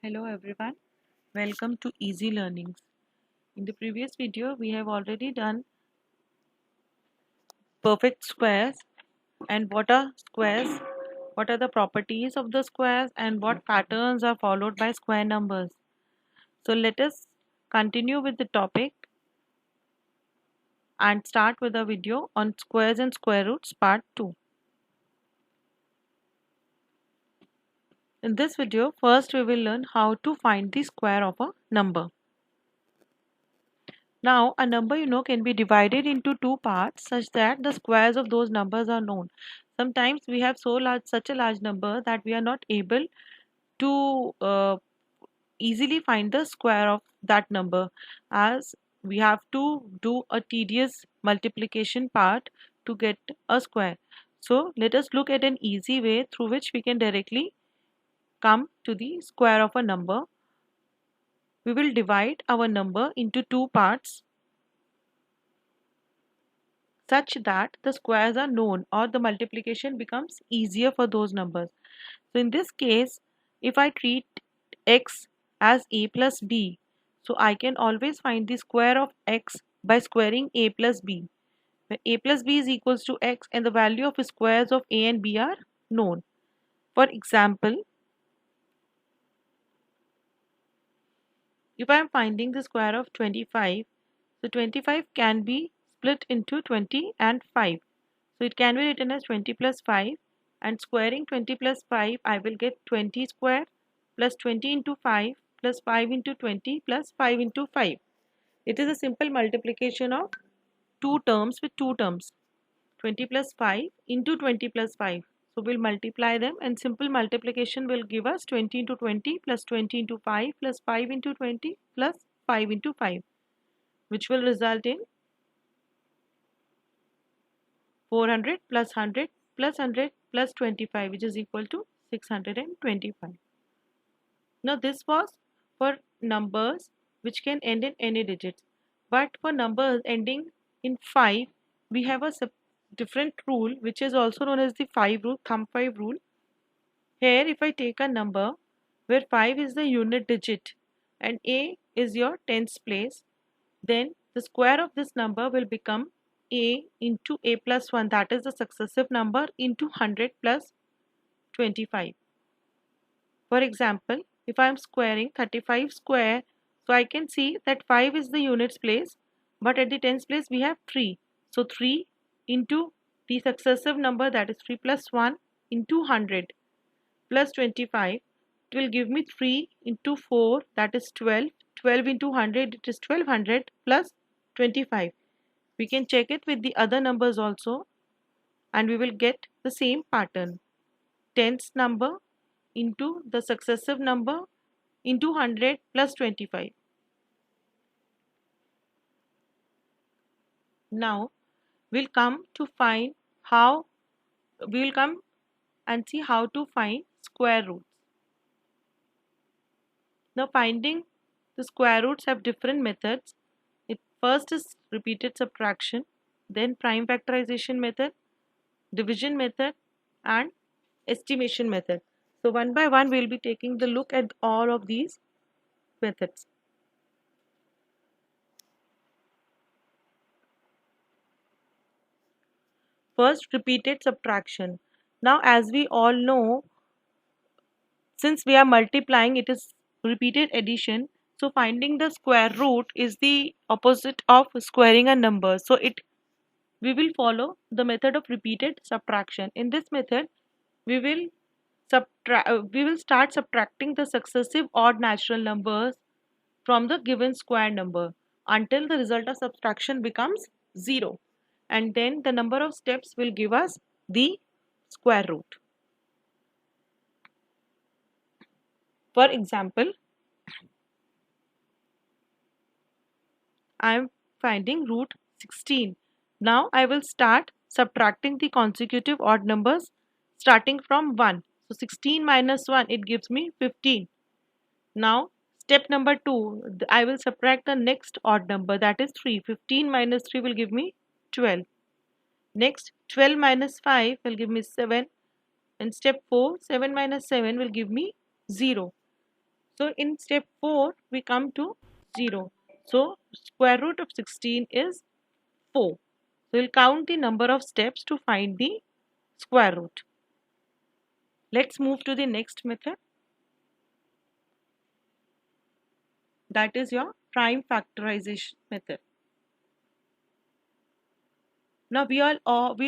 Hello everyone, welcome to Easy Learnings. In the previous video, we have already done perfect squares and what are squares, what are the properties of the squares and what patterns are followed by square numbers. So let us continue with the topic and start with a video on squares and square roots part 2. In this video, first we will learn how to find the square of a number. Now, a number can be divided into two parts such that the squares of those numbers are known. Sometimes we have such a large number that we are not able to easily find the square of that number, as we have to do a tedious multiplication part to get a square. So let us look at an easy way through which we can directly come to the square of a number. We will divide our number into two parts such that the squares are known or the multiplication becomes easier for those numbers. So in this case, if I treat x as a plus b, so I can always find the square of x by squaring a plus b, where a plus b is equals to x and the value of squares of a and b are known. For example, if I am finding the square of 25, so 25 can be split into 20 and 5. So it can be written as 20 plus 5, and squaring 20 plus 5 I will get 20 square plus 20 into 5 plus 5 into 20 plus 5 into 5. It is a simple multiplication of two terms with two terms, 20 plus 5 into 20 plus 5. So we'll multiply them and simple multiplication will give us 20 into 20 plus 20 into 5 plus 5 into 20 plus 5 into 5, which will result in 400 plus 100 plus 100 plus 25, which is equal to 625. Now this was for numbers which can end in any digits, but for numbers ending in 5 we have a different rule which is also known as the 5 rule, thumb 5 rule. Here if I take a number where 5 is the unit digit and a is your tens place, then the square of this number will become a into a plus 1, that is the successive number, into 100 plus 25. For example, if I am squaring 35 square, so I can see that 5 is the units place, but at the tens place we have 3. So 3 into the successive number, that is 3 plus 1, into 100 plus 25, it will give me 3 into 4, that is 12. 12 into 100, it is 1200 plus 25. We can check it with the other numbers also and we will get the same pattern. Tens number into the successive number into 100 plus 25. Now we'll come and see how to find square roots. Now finding the square roots have different methods. First is repeated subtraction, then prime factorization method, division method and estimation method. So one by one we'll be taking the look at all of these methods. First, repeated subtraction. Now as we all know, since we are multiplying, it is repeated addition. So finding the square root is the opposite of squaring a number. So we will follow the method of repeated subtraction. In this method, we will start subtracting the successive odd natural numbers from the given square number until the result of subtraction becomes 0, and then the number of steps will give us the square root. For example, I am finding root 16. Now I will start subtracting the consecutive odd numbers starting from 1. So 16 minus 1, it gives me 15. Now step number 2, I will subtract the next odd number, that is 3. 15 minus 3 will give me 12. Next 12 minus 5 will give me 7. And step 4, 7 minus 7 will give me 0. So in step 4, we come to 0. So square root of 16 is 4. So we'll count the number of steps to find the square root. Let's move to the next method. That is your prime factorization method. Now we all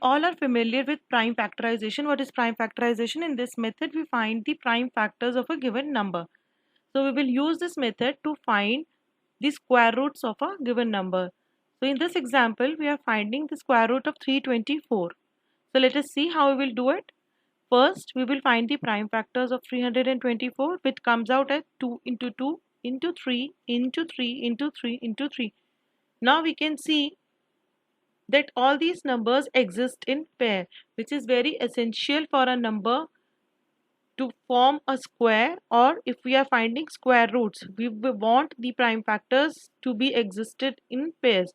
are familiar with prime factorization. What is prime factorization? In this method, we find the prime factors of a given number. So we will use this method to find the square roots of a given number. So in this example, we are finding the square root of 324. So let us see how we will do it. First, we will find the prime factors of 324, which comes out as 2 into 2 into 3 into 3 into 3 into 3. Now we can see that all these numbers exist in pair, which is very essential for a number to form a square, or if we are finding square roots, we want the prime factors to be existed in pairs.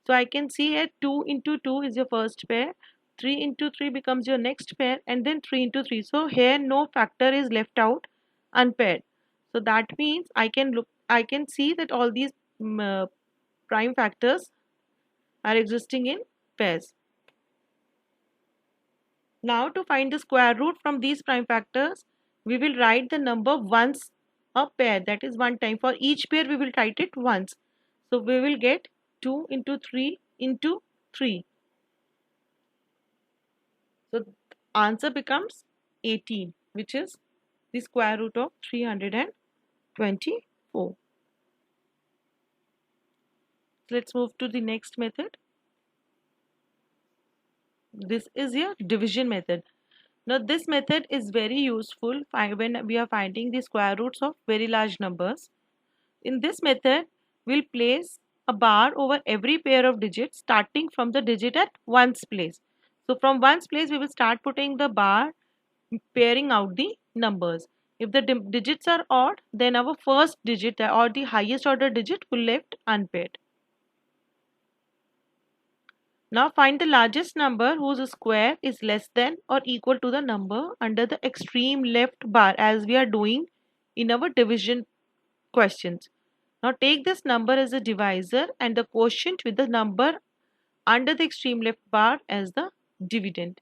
So I can see here 2 into 2 is your first pair, 3 into 3 becomes your next pair, and then 3 into 3. So here no factor is left out unpaired. So that means I can see that all these prime factors are existing in pairs. Now to find the square root from these prime factors, we will write the number once a pair, that is one time. For each pair we will write it once. So we will get 2 into 3 into 3. So answer becomes 18, which is the square root of 324. Let's move to the next method. This is your division method. Now this method is very useful when we are finding the square roots of very large numbers. In this method, we'll place a bar over every pair of digits starting from the digit at ones place. So from ones place, we will start putting the bar, pairing out the numbers. If the digits are odd, then our first digit or the highest order digit will left unpaired. Now find the largest number whose square is less than or equal to the number under the extreme left bar, as we are doing in our division questions. Now take this number as a divisor and the quotient with the number under the extreme left bar as the dividend.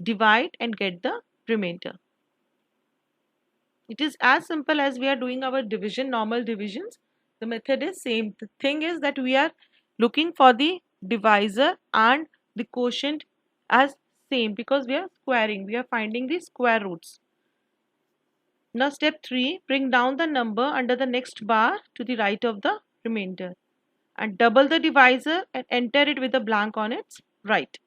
Divide and get the remainder. It is as simple as we are doing our division, normal divisions. The method is same. The thing is that we are looking for the divisor and the quotient as same, because we are squaring. We are finding the square roots. Now step 3, bring down the number under the next bar to the right of the remainder and double the divisor and enter it with a blank on its right.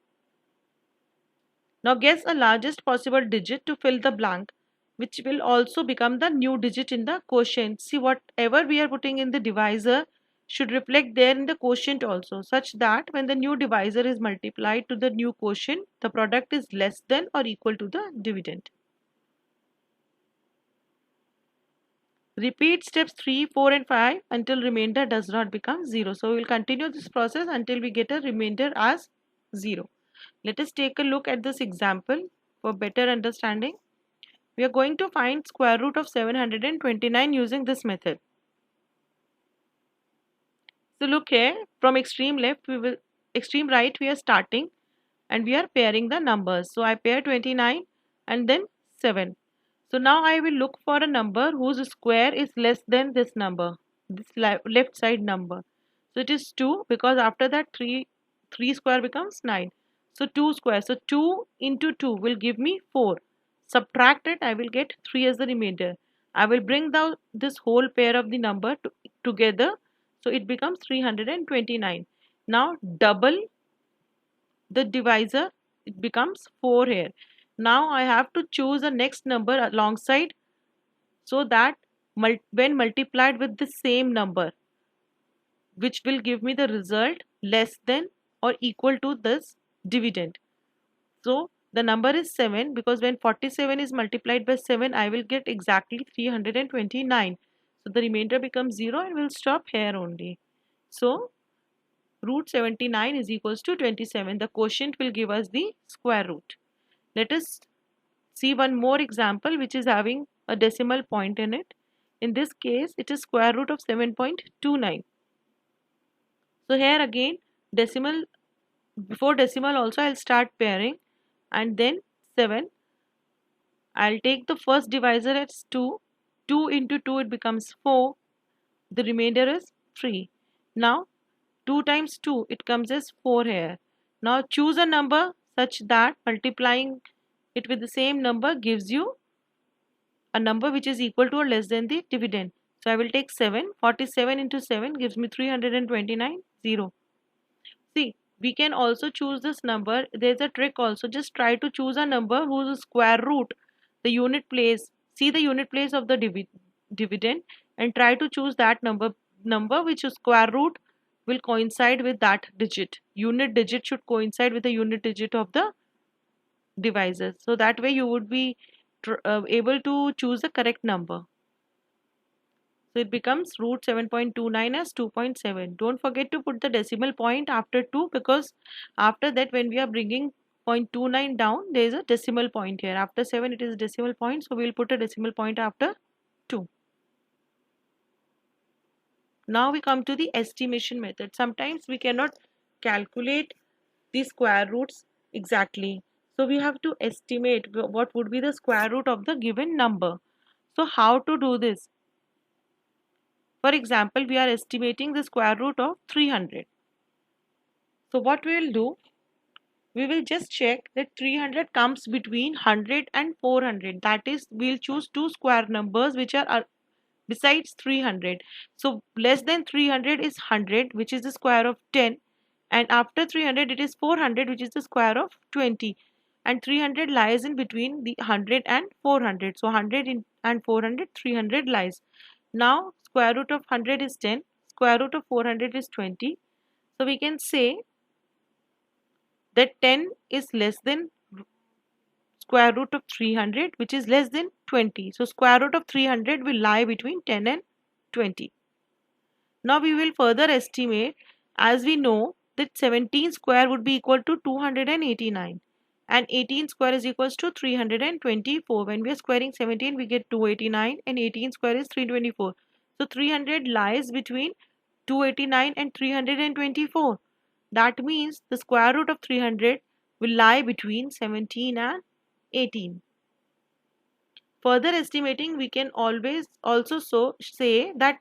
Now guess a largest possible digit to fill the blank, which will also become the new digit in the quotient. See, whatever we are putting in the divisor should reflect there in the quotient also, such that when the new divisor is multiplied to the new quotient, the product is less than or equal to the dividend. Repeat steps 3, 4 and 5 until remainder does not become 0. So we will continue this process until we get a remainder as 0. Let us take a look at this example for better understanding. We are going to find square root of 729 using this method. So look here, from extreme right we are starting and we are pairing the numbers. So I pair 29 and then 7. So now I will look for a number whose square is less than this number, this left side number. So it is 2, because after that 3 square becomes 9. So 2 square. So 2 into 2 will give me 4. Subtract it, I will get 3 as the remainder. I will bring down this whole pair of the number together. So it becomes 329. Now double the divisor, it becomes 4 here. Now I have to choose the next number alongside, so that when multiplied with the same number, which will give me the result less than or equal to this dividend. So the number is 7, because when 47 is multiplied by 7, I will get exactly 329. So the remainder becomes 0 and will stop here only. So root 79 is equals to 27. The quotient will give us the square root. Let us see one more example which is having a decimal point in it. In this case, it is square root of 7.29. So here again, decimal, before decimal also I'll start pairing, and then 7. I'll take the first divisor as 2. 2 into 2 it becomes 4. The remainder is 3. Now 2 times 2 it comes as 4 here. Now choose a number such that multiplying it with the same number gives you a number which is equal to or less than the dividend. So I will take 7. 47 into 7 gives me 329. 0. See, we can also choose this number. There's a trick also. Just try to choose a number whose square root, the unit place, see the unit place of the dividend, and try to choose that number which is square root will coincide with that digit. Unit digit should coincide with the unit digit of the divisor. So that way you would be able to choose the correct number. So it becomes root 7.29 as 2.7. Don't forget to put the decimal point after 2, because after that when we are bringing 0.29 down, there is a decimal point here. After 7 it is a decimal point, so we will put a decimal point after 2. Now we come to the estimation method. Sometimes we cannot calculate the square roots exactly. So we have to estimate what would be the square root of the given number. So how to do this? For example, we are estimating the square root of 300. So what we will do, we will just check that 300 comes between 100 and 400. That is, we will choose two square numbers which are besides 300. So less than 300 is 100, which is the square of 10. And after 300 it is 400, which is the square of 20. And 300 lies in between the 100 and 400. So 100 and 400, 300 lies. Now square root of 100 is 10, square root of 400 is 20. So we can say that 10 is less than square root of 300, which is less than 20. So square root of 300 will lie between 10 and 20. Now we will further estimate, as we know that 17 square would be equal to 289 and 18 square is equals to 324. When we are squaring 17 we get 289 and 18 square is 324. So 300 lies between 289 and 324. That means the square root of 300 will lie between 17 and 18. Further estimating, we can always also say that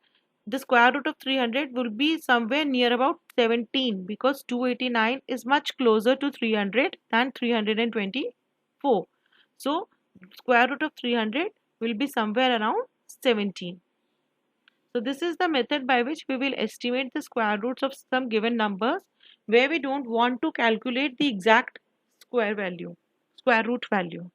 the square root of 300 will be somewhere near about 17, because 289 is much closer to 300 than 324. So square root of 300 will be somewhere around 17. So this is the method by which we will estimate the square roots of some given numbers where we don't want to calculate the exact square root value.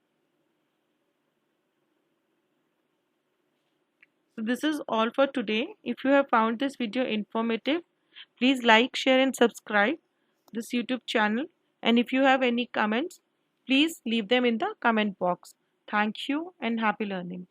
So this is all for today. If you have found this video informative, please like, share and subscribe this YouTube channel. And if you have any comments, please leave them in the comment box. Thank you and happy learning.